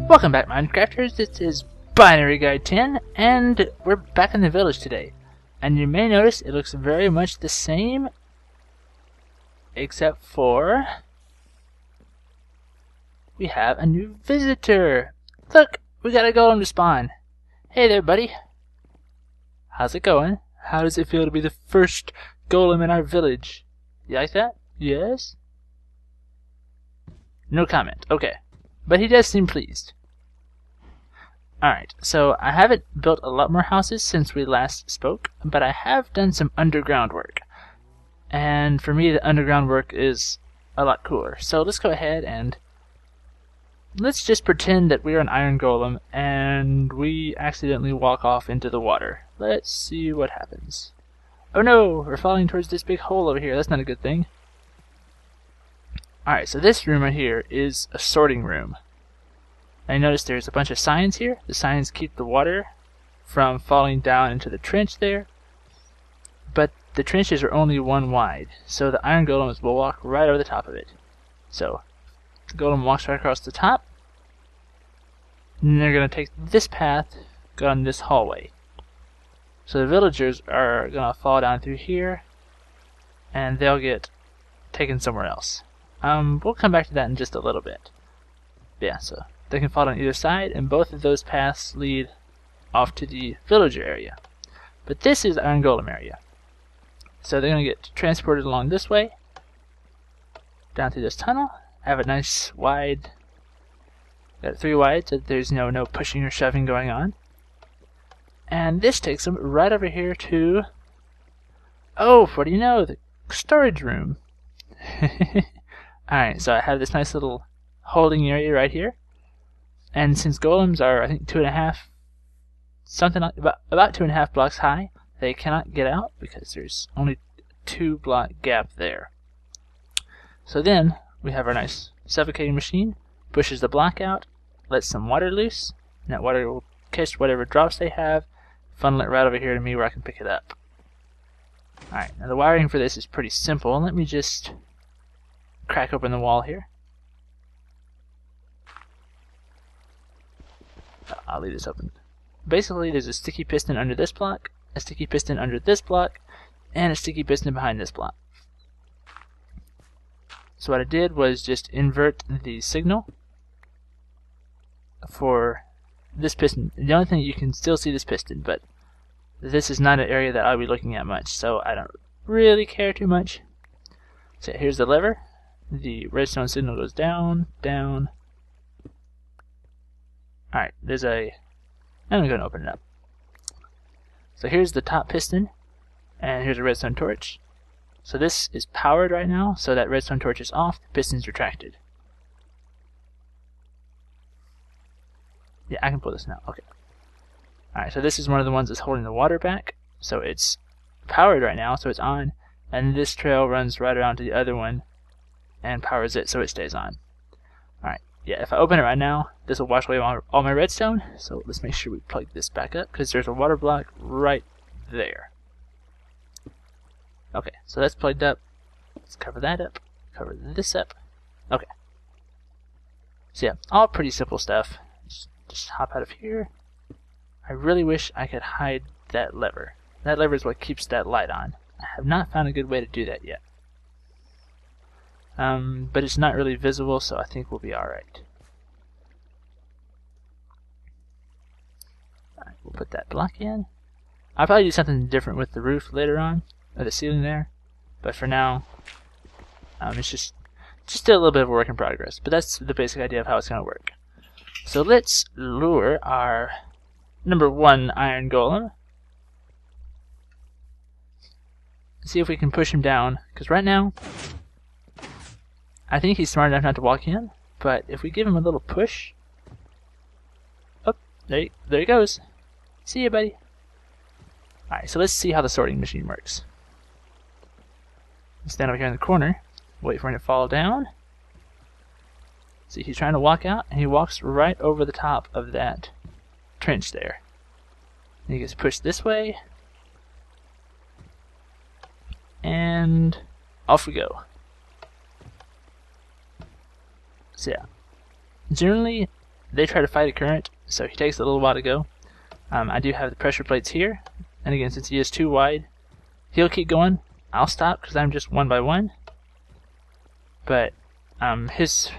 Welcome back, Minecrafters. This is BinaryGuy10, and we're back in the village today. And you may notice it looks very much the same, except for we have a new visitor. Look, we got a golem to spawn. Hey there, buddy. How's it going? How does it feel to be the first golem in our village? You like that? Yes? No comment. Okay. But he does seem pleased. Alright, so I haven't built a lot more houses since we last spoke, but I have done some underground work. And for me, the underground work is a lot cooler. So let's go ahead and let's just pretend that we're an iron golem and we accidentally walk off into the water. Let's see what happens. Oh no, we're falling towards this big hole over here. That's not a good thing. Alright, so this room right here is a sorting room. I notice there's a bunch of signs here. The signs keep the water from falling down into the trench there. But the trenches are only one wide, so the iron golems will walk right over the top of it. So, the golem walks right across the top, and they're going to take this path, go down this hallway. So the villagers are going to fall down through here, and they'll get taken somewhere else. We'll come back to that in just a little bit. Yeah, so they can fall on either side, and both of those paths lead off to the villager area. But this is the iron golem area. So they're going to get transported along this way, down through this tunnel, have a nice wide, got it 3 wide so that there's no pushing or shoving going on. And this takes them right over here to, oh, what do you know, the storage room. Alright, so I have this nice little holding area right here. And since golems are, I think, 2.5, something like about 2.5 blocks high, they cannot get out because there's only a 2-block gap there. So then we have our nice suffocating machine, pushes the block out, lets some water loose, and that water will catch whatever drops they have, funnel it right over here to me where I can pick it up. Alright, now the wiring for this is pretty simple. Let me just crack open the wall here. I'll leave this open. Basically, there's a sticky piston under this block, a sticky piston under this block, and a sticky piston behind this block. So what I did was just invert the signal for this piston. The only thing, you can still see this piston, but this is not an area that I'll be looking at much, so I don't really care too much. So here's the lever. The redstone signal goes down, down. Alright, there's a... I'm going to open it up. So here's the top piston, and here's a redstone torch. So this is powered right now, so that redstone torch is off, the piston's retracted. Yeah, I can pull this now, okay. Alright, so this is one of the ones that's holding the water back, so it's powered right now, so it's on, and this trail runs right around to the other one and powers it so it stays on. Alright, yeah, if I open it right now, this will wash away all my redstone, so let's make sure we plug this back up, because there's a water block right there. Okay, so that's plugged up. Let's cover that up, cover this up. Okay. So yeah, all pretty simple stuff. Just hop out of here. I really wish I could hide that lever. That lever is what keeps that light on. I have not found a good way to do that yet. But it's not really visible, so I think we'll be alright. Alright, we'll put that block in. I'll probably do something different with the roof later on, or the ceiling there. But for now, it's just still a little bit of a work in progress. But that's the basic idea of how it's going to work. So let's lure our number 1 iron golem. See if we can push him down, because right now I think he's smart enough not to walk in, but if we give him a little push, oh, there he goes. See ya, buddy. Alright, so let's see how the sorting machine works. Stand over here in the corner, wait for him to fall down. See, he's trying to walk out, and he walks right over the top of that trench there. And he gets pushed this way, and off we go. So yeah, generally they try to fight a current, so he takes a little while to go. I do have the pressure plates here, and again, since he is too wide, he'll keep going. I'll stop because I'm just 1 by 1. But as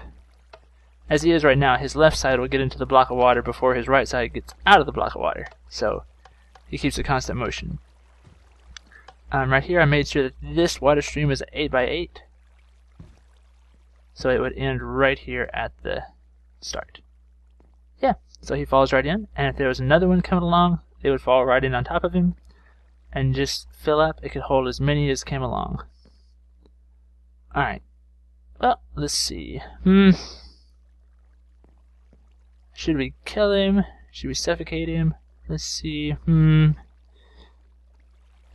he is right now, his left side will get into the block of water before his right side gets out of the block of water. So he keeps a constant motion. Right here I made sure that this water stream is 8 by 8. So it would end right here at the start. Yeah, so he falls right in, and if there was another one coming along, they would fall right in on top of him and just fill up. It could hold as many as came along. Alright. Well, let's see. Should we kill him? Should we suffocate him? Let's see. Turn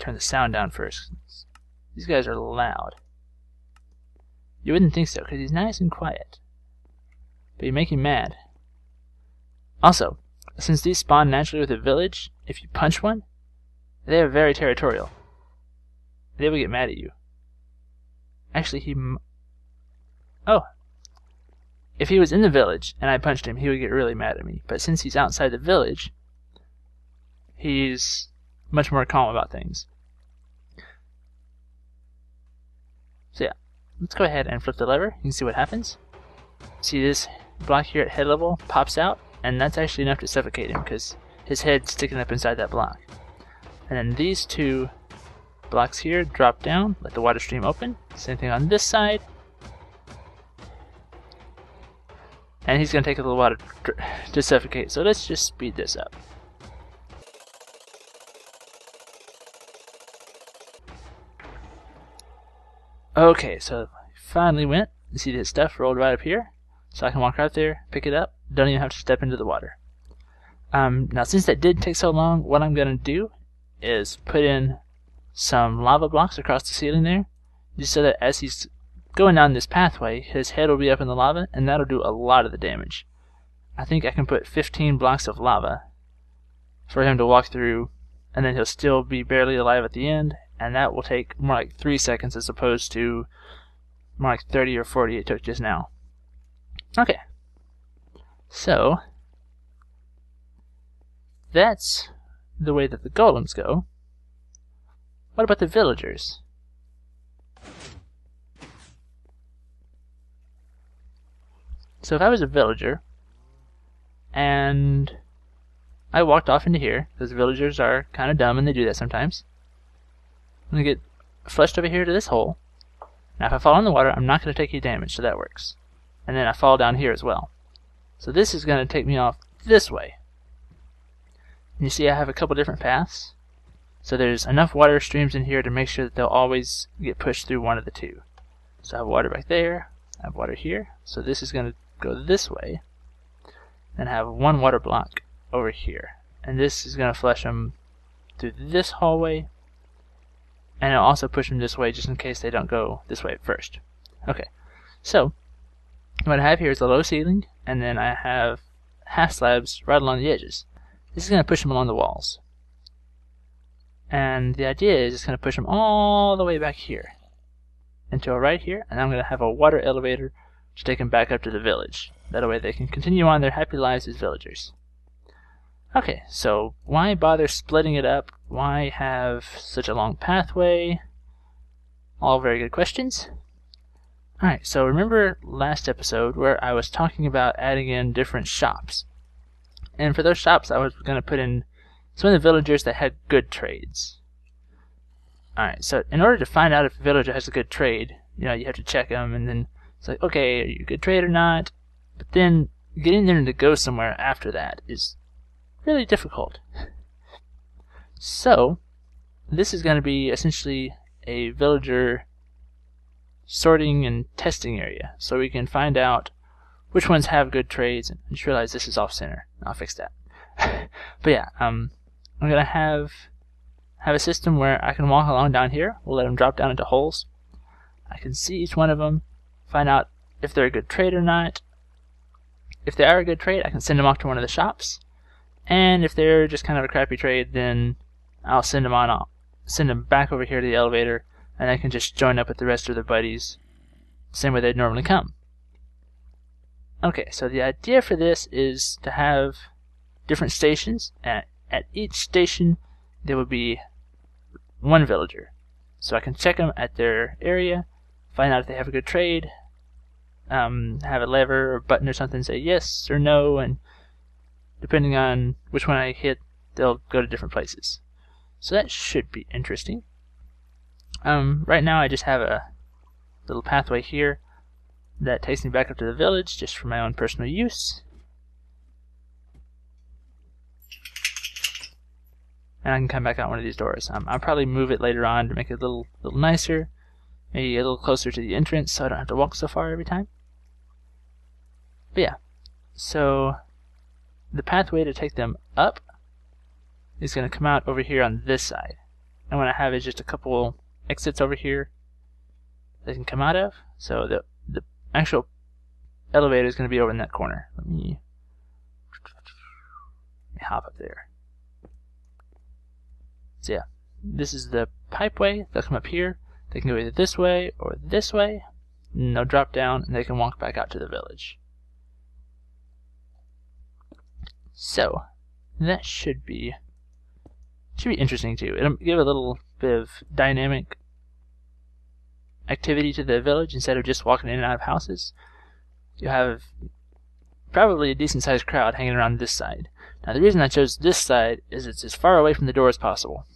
the sound down first. These guys are loud. You wouldn't think so, because he's nice and quiet. But you make him mad. Also, since these spawn naturally with a village, if you punch one, they are very territorial. They will get mad at you. Actually, if he was in the village and I punched him, he would get really mad at me. But since he's outside the village, he's much more calm about things. So yeah, let's go ahead and flip the lever. You can see what happens. See this block here at head level pops out, and that's actually enough to suffocate him because his head's sticking up inside that block. And then these two blocks here drop down, let the water stream open. Same thing on this side. And he's going to take a little while to suffocate, so let's just speed this up. Okay, so finally went. You see this stuff rolled right up here, so I can walk right there, pick it up, don't even have to step into the water. Now since that did take so long, what I'm going to do is put in some lava blocks across the ceiling there, just so that as he's going down this pathway, his head will be up in the lava, and that'll do a lot of the damage. I think I can put 15 blocks of lava for him to walk through, and then he'll still be barely alive at the end, and that will take more like 3 seconds as opposed to more like 30 or 40 it took just now. Okay. So, that's the way that the golems go. What about the villagers? So if I was a villager, and I walked off into here, because villagers are kind of dumb and they do that sometimes, I'm going to get flushed over here to this hole. Now if I fall in the water, I'm not going to take any damage, so that works. And then I fall down here as well. So this is going to take me off this way. And you see I have a couple different paths. So there's enough water streams in here to make sure that they'll always get pushed through one of the two. So I have water back there, I have water here, so this is going to go this way, and have one water block over here. And this is going to flush them through this hallway, and it'll also push them this way just in case they don't go this way first. Okay, so what I have here is a low ceiling, and then I have half slabs right along the edges. This is going to push them along the walls. And the idea is it's going to push them all the way back here until right here, and I'm going to have a water elevator to take them back up to the village. That way they can continue on their happy lives as villagers. Okay, so why bother splitting it up? Why have such a long pathway? All very good questions. Alright, so remember last episode where I was talking about adding in different shops. And for those shops I was going to put in some of the villagers that had good trades. Alright, so in order to find out if a villager has a good trade, you have to check them, and then it's like, okay, are you a good trade or not? But then getting them to go somewhere after that is really difficult. So, this is going to be essentially a villager sorting and testing area, so we can find out which ones have good trades. And just realize this is off center. I'll fix that. But yeah, I'm going to have a system where I can walk along down here. We'll let them drop down into holes. I can see each one of them, find out if they're a good trade or not. If they are a good trade, I can send them off to one of the shops. And if they're just kind of a crappy trade, then I'll send them back over here to the elevator, and I can just join up with the rest of their buddies, same way they'd normally come. Okay, so the idea for this is to have different stations. At each station, there will be one villager. So I can check them at their area, find out if they have a good trade, have a lever or button or something say yes or no, and depending on which one I hit, they'll go to different places. So that should be interesting. Right now I just have a little pathway here that takes me back up to the village just for my own personal use. And I can come back out one of these doors. I'll probably move it later on to make it a little nicer, maybe a little closer to the entrance so I don't have to walk so far every time. But yeah, so the pathway to take them up is going to come out over here on this side. And what I have is just a couple exits over here they can come out of. So the actual elevator is going to be over in that corner. Let me hop up there. So yeah, this is the pipeway. They'll come up here. They can go either this way or this way. And they'll drop down and they can walk back out to the village. So that should be interesting too. It'll give a little bit of dynamic activity to the village instead of just walking in and out of houses. You have probably a decent sized crowd hanging around this side. Now the reason I chose this side is it's as far away from the door as possible.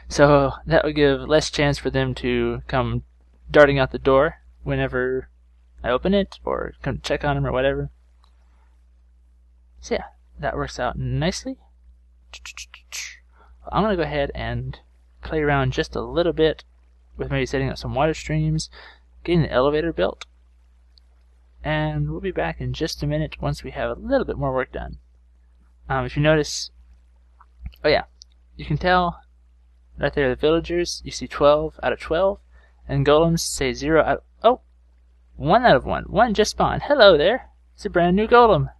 So that would give less chance for them to come darting out the door whenever I open it or come check on them or whatever. So yeah, that works out nicely. I'm going to go ahead and play around just a little bit with maybe setting up some water streams, getting the elevator built, and we'll be back in just a minute once we have a little bit more work done. If you notice, oh yeah, you can tell right there the villagers, you see 12 out of 12, and golems say 0 out of, 1 out of 1. One just spawned. Hello there. It's a brand new golem.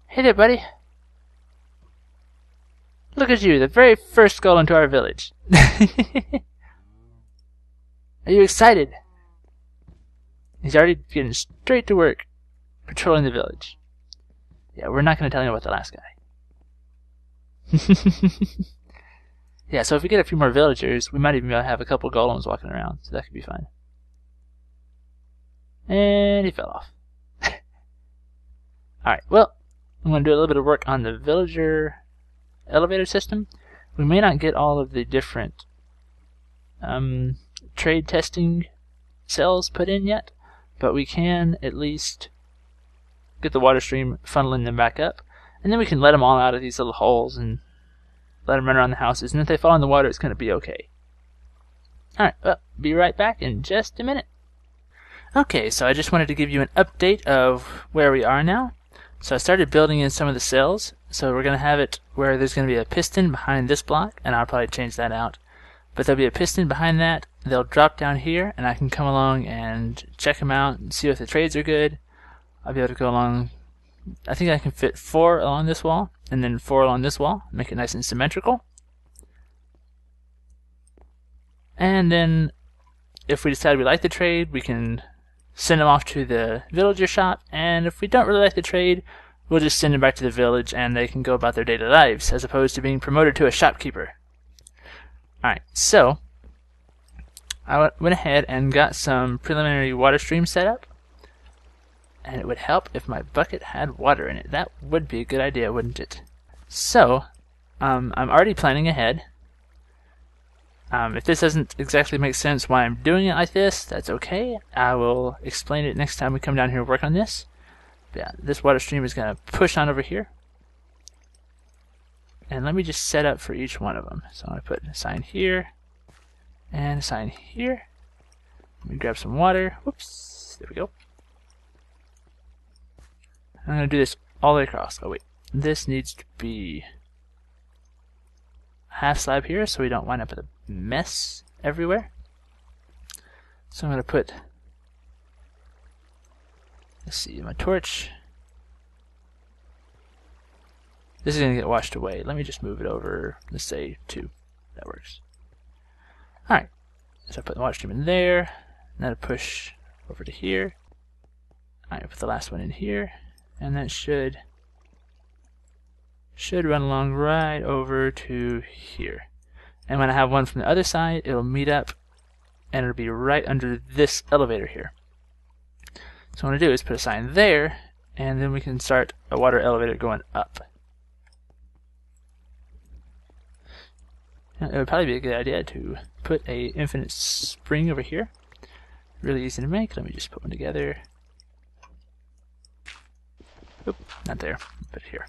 Hey there, buddy. Look at you, the very first golem to our village. Are you excited? He's already getting straight to work, patrolling the village. Yeah, we're not going to tell him about the last guy. Yeah, so if we get a few more villagers, we might even be able to have a couple golems walking around, so that could be fun. And he fell off. Alright, well, I'm going to do a little bit of work on the villager elevator system. We may not get all of the different trade testing cells put in yet, but we can at least get the water stream funneling them back up, and then we can let them all out of these little holes and let them run around the houses, and if they fall in the water, it's going to be okay. Alright, well, be right back in just a minute. Okay, so I just wanted to give you an update of where we are now. So I started building in some of the cells, so we're going to have it where there's going to be a piston behind this block, and I'll probably change that out. But there'll be a piston behind that, they'll drop down here, and I can come along and check them out and see if the trades are good. I'll be able to go along, I think I can fit 4 along this wall, and then 4 along this wall, make it nice and symmetrical. And then, if we decide we like the trade, we can send them off to the villager shop, and if we don't really like the trade, we'll just send them back to the village and they can go about their daily lives, as opposed to being promoted to a shopkeeper. Alright, so I went ahead and got some preliminary water streams set up, and it would help if my bucket had water in it. That would be a good idea, wouldn't it? So, I'm already planning ahead. If this doesn't exactly make sense why I'm doing it like this, that's okay. I will explain it next time we come down here and work on this. But yeah, this water stream is going to push on over here. And let me just set up for each one of them. So I'm going to put a sign here and a sign here. Let me grab some water. Whoops. There we go. I'm going to do this all the way across. Oh wait, this needs to be half slab here so we don't wind up with a mess everywhere. So I'm going to put, let's see, my torch. This is going to get washed away. Let me just move it over, let's say 2. That works. Alright, so I put the water stream in there, and then I push over to here. Alright, put the last one in here, and that should run along right over to here. And when I have one from the other side, it'll meet up, and it'll be right under this elevator here. So what I'm going to do is put a sign there, and then we can start a water elevator going up. Now, it would probably be a good idea to put a infinite spring over here. Really easy to make. Let me just put one together. Oop, not there. Put it here.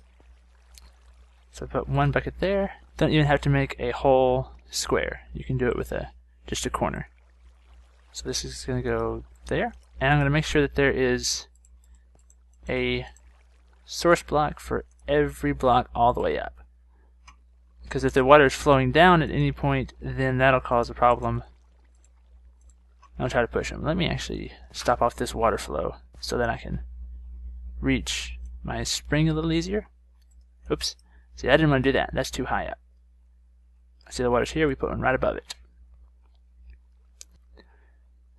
So put one bucket there. Don't even have to make a whole square. You can do it with just a corner. So this is going to go there. And I'm going to make sure that there is a source block for every block all the way up. Because if the water is flowing down at any point, then that'll cause a problem. I'll try to push them. Let me actually stop off this water flow so that I can reach my spring a little easier. Oops. See, I didn't want to do that. That's too high up. See the water's here, we put one right above it.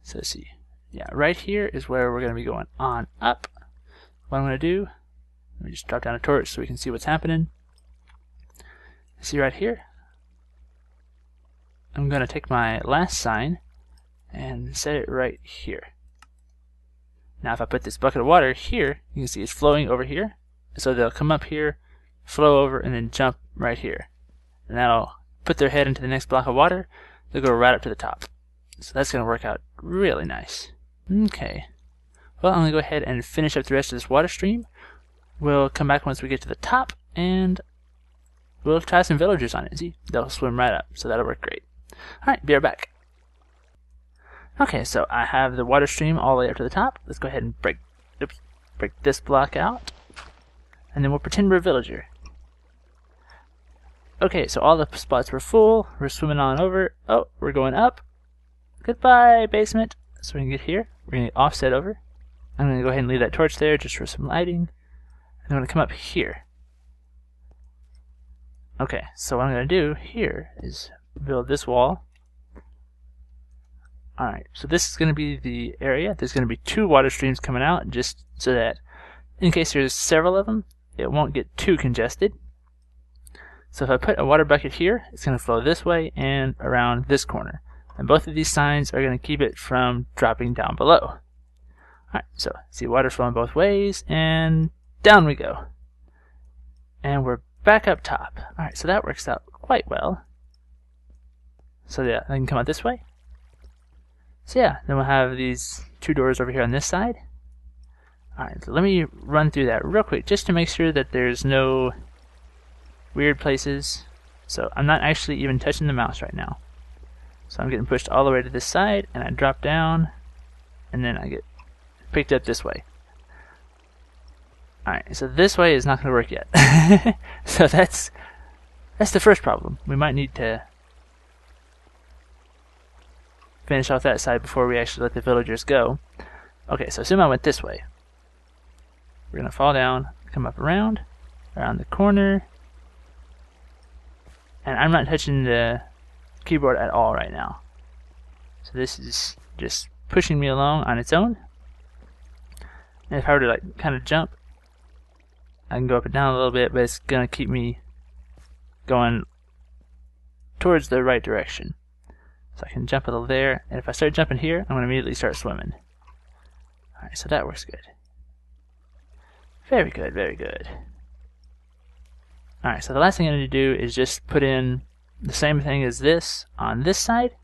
So let's see. Yeah, right here is where we're going to be going on up. What I'm going to do, let me just drop down a torch so we can see what's happening. See right here? I'm going to take my last sign and set it right here. Now if I put this bucket of water here, you can see it's flowing over here. So they'll come up here, flow over, and then jump right here. And that'll put their head into the next block of water. They'll go right up to the top. So that's going to work out really nice. Okay. Well, I'm going to go ahead and finish up the rest of this water stream. We'll come back once we get to the top, and we'll try some villagers on it. See, they'll swim right up, so that'll work great. Alright, be right back. Okay, so I have the water stream all the way up to the top. Let's go ahead and break this block out, and then we'll pretend we're a villager. Okay, so all the spots were full. We're swimming on over. Oh, we're going up. Goodbye, basement. So we can get here. We're going to offset over. I'm going to go ahead and leave that torch there just for some lighting. And I'm going to come up here. Okay, so what I'm going to do here is build this wall. Alright, so this is going to be the area. There's going to be 2 water streams coming out, just so that in case there's several of them, it won't get too congested. So if I put a water bucket here, it's going to flow this way and around this corner. And both of these signs are going to keep it from dropping down below. Alright, so see water flowing both ways, and down we go. And we're back up top. Alright, so that works out quite well. So yeah, I can come out this way. So yeah, then we'll have these 2 doors over here on this side. Alright, so let me run through that real quick just to make sure that there's no weird places. So I'm not actually even touching the mouse right now. So I'm getting pushed all the way to this side, and I drop down, and then I get picked up this way. Alright, so this way is not going to work yet. So that's the first problem. We might need to finish off that side before we actually let the villagers go. Okay, so assume I went this way. We're going to fall down, come up around the corner, and I'm not touching the keyboard at all right now. So this is just pushing me along on its own. And if I were to like kind of jump, I can go up and down a little bit, but it's going to keep me going towards the right direction. So I can jump a little there, and if I start jumping here, I'm going to immediately start swimming. Alright, so that works good. Very good, very good. Alright, so the last thing I need to do is just put in the same thing as this on this side.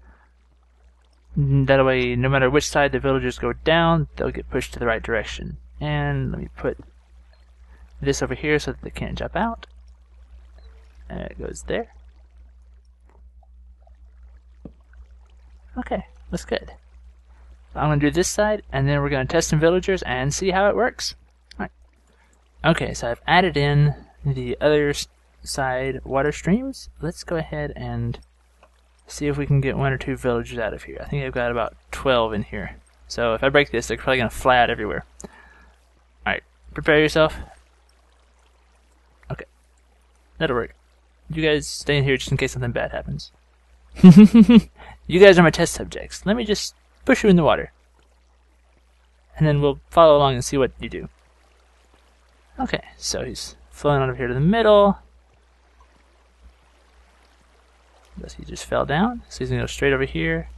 That way, no matter which side the villagers go down, they'll get pushed to the right direction. And let me put this over here so that they can't jump out. And it goes there. Okay, that's good. So I'm going to do this side, and then we're going to test some villagers and see how it works. Alright. Okay, so I've added in the other side water streams. Let's go ahead and see if we can get 1 or 2 villagers out of here. I think I've got about 12 in here. So if I break this, they're probably going to fly out everywhere. Alright, prepare yourself. Okay, that'll work. You guys stay in here just in case something bad happens. You guys are my test subjects. Let me just push you in the water. and then we'll follow along and see what you do. Okay, so he's flowing on over here to the middle. Unless he just fell down, so he's going to go straight over here.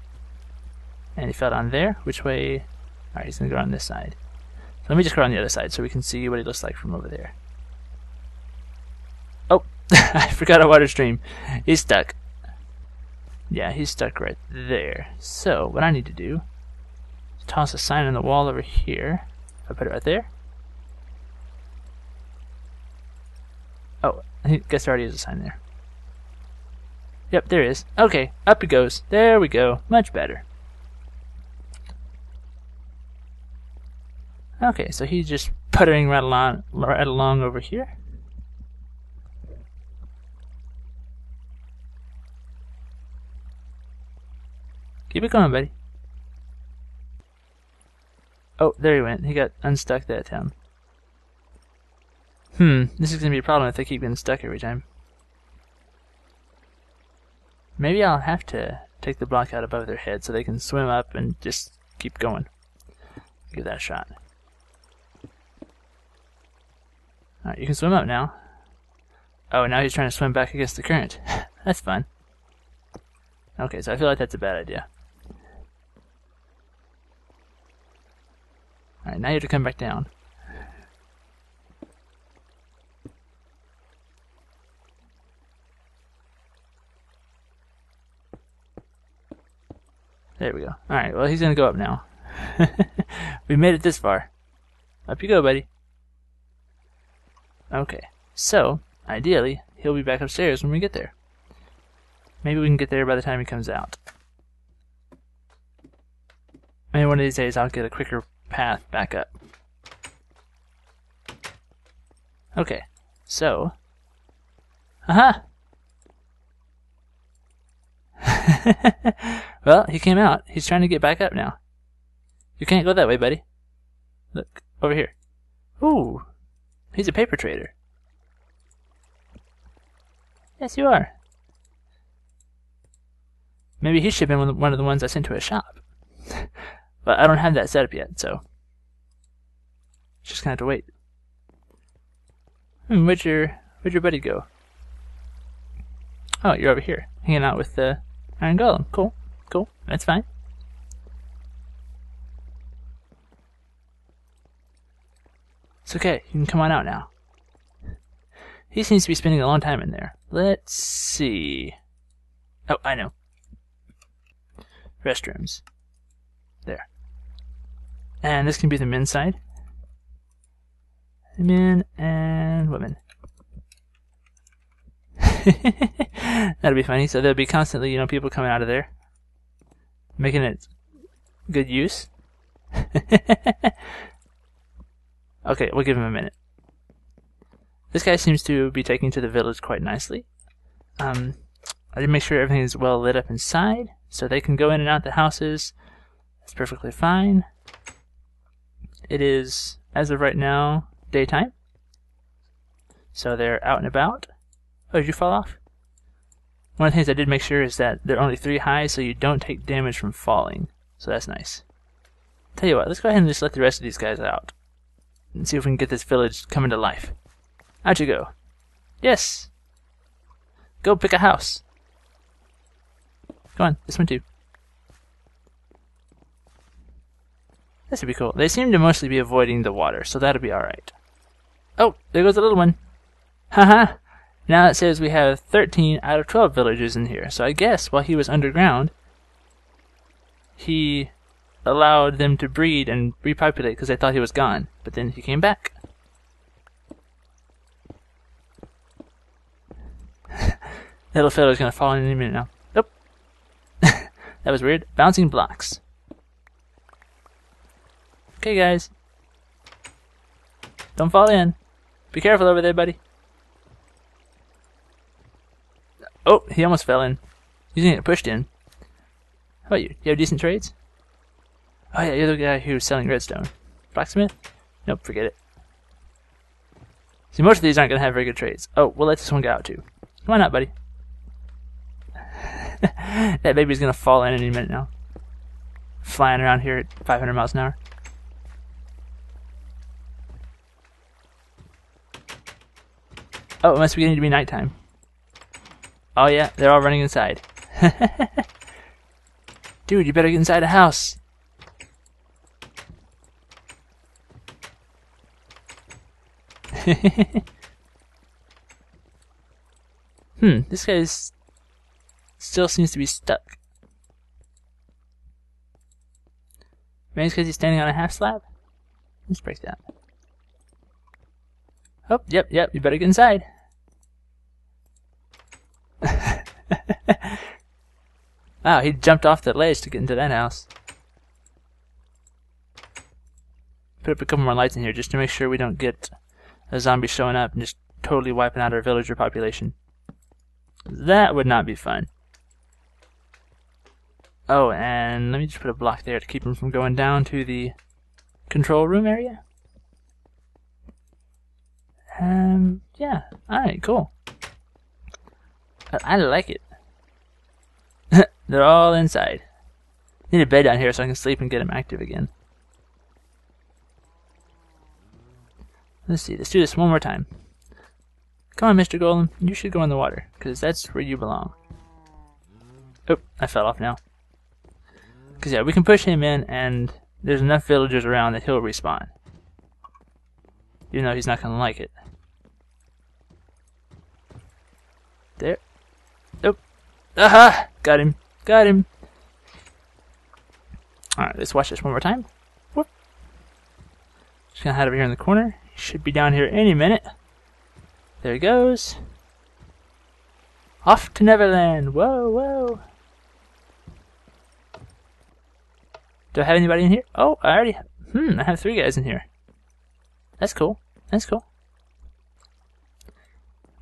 And he fell down there. Which way? Alright, he's going to go on this side. So let me just go on the other side so we can see what he looks like from over there. Oh, I forgot a water stream. He's stuck. Yeah, he's stuck right there. So, what I need to do is toss a sign on the wall over here. I'll put it right there. Oh, I guess there already is a sign there. Yep, there is. Okay, up it goes. There we go. Much better. Okay, so he's just puttering right along over here. Keep it going, buddy. Oh, there he went. He got unstuck that time. This is going to be a problem if they keep getting stuck every time. Maybe I'll have to take the block out above their head so they can swim up and just keep going. Give that a shot. Alright, you can swim up now. Oh, now he's trying to swim back against the current. That's fun. Okay, so I feel like that's a bad idea. Alright, now you have to come back down. There we go. Alright, well, he's going to go up now. We made it this far. Up you go, buddy. Okay, so, ideally, he'll be back upstairs when we get there. Maybe we can get there by the time he comes out. Maybe one of these days I'll get a quicker path back up. Okay, so... Aha! Well, he came out. He's trying to get back up now. You can't go that way, buddy. Look, over here. Ooh, he's a paper trader. Yes, you are. Maybe he should have been one of the ones I sent to a shop. But I don't have that set up yet, so... just gonna have to wait. Where'd your buddy go? Oh, you're over here, hanging out with the Iron Golem. Cool, cool, that's fine. It's okay, you can come on out now. He seems to be spending a long time in there. Let's see... Oh, I know. Restrooms. There. And this can be the men's side. Men and women. That'll be funny. So there'll be constantly, people coming out of there, making it good use. Okay, we'll give him a minute. This guy seems to be taking to the village quite nicely. I did make sure everything is well lit up inside, so they can go in and out the houses. That's perfectly fine. It is, as of right now, daytime. So they're out and about. Oh, did you fall off? One of the things I did make sure is that they're only 3 high, so you don't take damage from falling. So that's nice. Tell you what, let's go ahead and just let the rest of these guys out. And see if we can get this village coming to life. Out you go. Yes! Go pick a house. Come on, this one too. This would be cool. They seem to mostly be avoiding the water, so that'll be alright. Oh, there goes the little one. Haha! Now it says we have 13 out of 12 villagers in here. So I guess while he was underground, he allowed them to breed and repopulate because they thought he was gone. But then he came back. That little fellow's gonna fall in any minute now. Nope. That was weird. Bouncing blocks. Okay, guys. Don't fall in. Be careful over there, buddy. Oh, he almost fell in. He's gonna get pushed in. How about you? You have decent trades? Oh yeah, you're the guy who's selling redstone. Blacksmith? Nope, forget it. See, most of these aren't gonna have very good trades. Oh, we'll let this one go out too. Come on out, buddy. That baby's gonna fall in any minute now. Flying around here at 500 miles an hour. Oh, it must be getting to be nighttime. Oh yeah, they're all running inside. Dude, you better get inside the house. This guy still seems to be stuck. Maybe it's because he's standing on a half slab? Let's break that. Oh, yep, you better get inside. Wow, he jumped off the ledge to get into that house. Put up a couple more lights in here just to make sure we don't get a zombie showing up and just totally wiping out our villager population. That would not be fun. Oh, and let me just put a block there to keep him from going down to the control room area. Yeah, alright, cool. I like it. They're all inside. Need a bed down here so I can sleep and get them active again. Let's see, let's do this one more time. Come on, Mr. Golem, you should go in the water, because that's where you belong. Oh, I fell off now. Because yeah, we can push him in, and there's enough villagers around that he'll respawn. Even though he's not going to like it. There. Nope. Aha! Got him. Got him. Alright, let's watch this one more time. Whoop. Just going to hide over here in the corner. He should be down here any minute. There he goes. Off to Neverland. Whoa, whoa. Do I have anybody in here? Oh, I already have. I have 3 guys in here. That's cool. That's cool.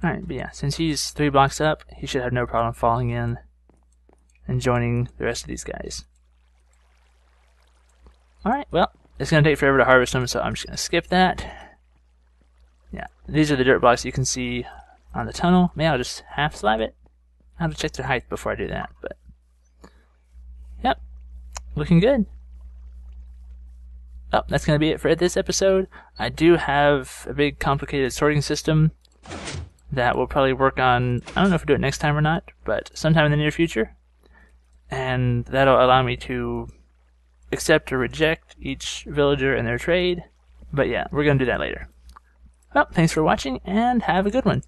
Alright, but yeah, since he's 3 blocks up, he should have no problem falling in and joining the rest of these guys. Alright, well, it's going to take forever to harvest them, so I'm just going to skip that. Yeah, these are the dirt blocks you can see on the tunnel. Maybe I'll just half slab it. I'll have to check their height before I do that, but yep, looking good. Oh, that's going to be it for this episode. I do have a big complicated sorting system that we'll probably work on. I don't know if we'll do it next time or not, but sometime in the near future. And that'll allow me to accept or reject each villager and their trade. But yeah, we're going to do that later. Well, thanks for watching, and have a good one.